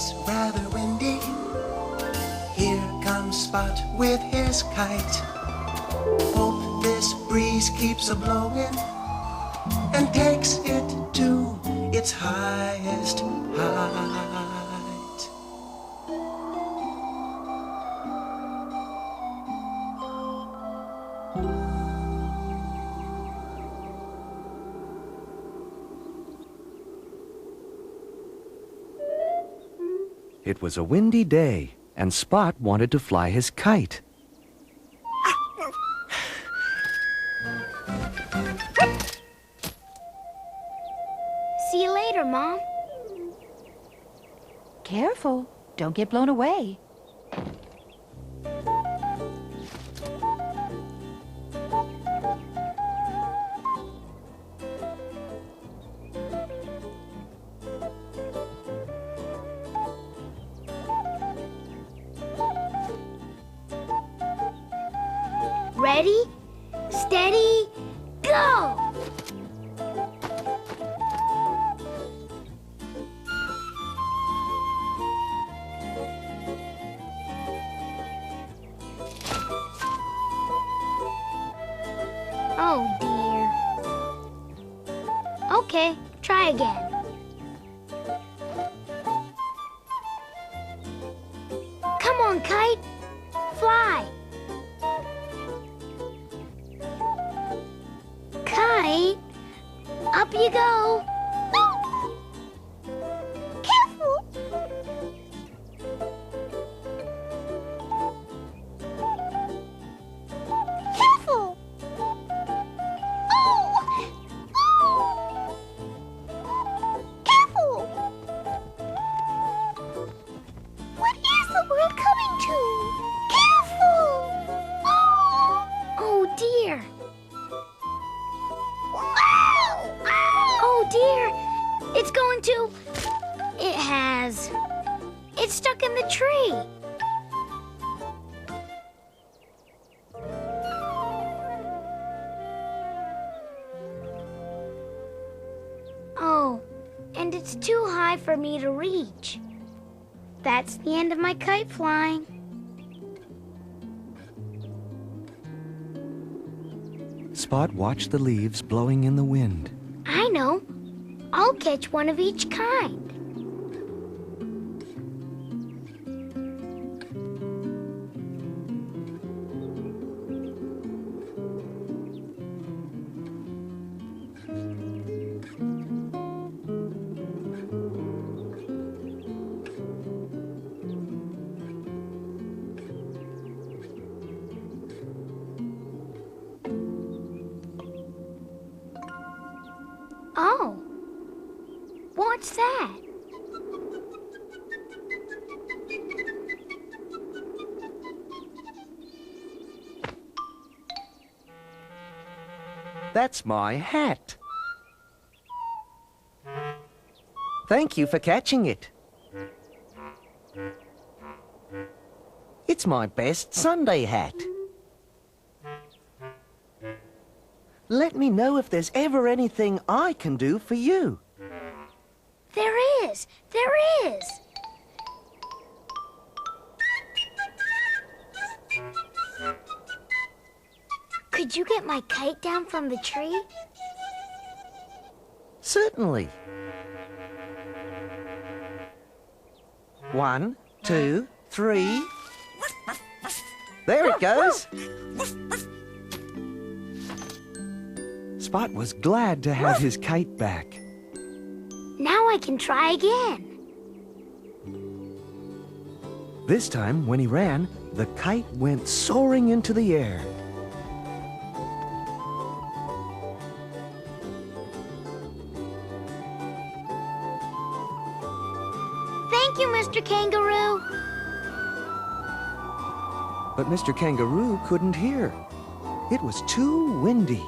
It's rather windy. Here comes Spot with his kite. Hope this breeze keeps a-blowing and takes it to its highest height. It was a windy day, and Spot wanted to fly his kite. See you later, Mom. Careful, don't get blown away. Ready, steady, go! Oh dear. Okay, try again. Come on, kite. Fly. Kite, up you go. Careful. Careful. Careful! What is the world coming to? Careful! Oh dear! Oh dear! It's going to... It has. It's stuck in the tree. Oh, and it's too high for me to reach. That's the end of my kite flying. Spot watched the leaves blowing in the wind. I know. I'll catch one of each kind. Oh, what's that? That's my hat. Thank you for catching it. It's my best Sunday hat. Let me know if there's ever anything I can do for you. There is. There is. Could you get my kite down from the tree? Certainly. 1, 2, 3. There it goes. Spot was glad to have his kite back. Now I can try again. This time, when he ran, the kite went soaring into the air. Thank you, Mr. Kangaroo. But Mr. Kangaroo couldn't hear. It was too windy.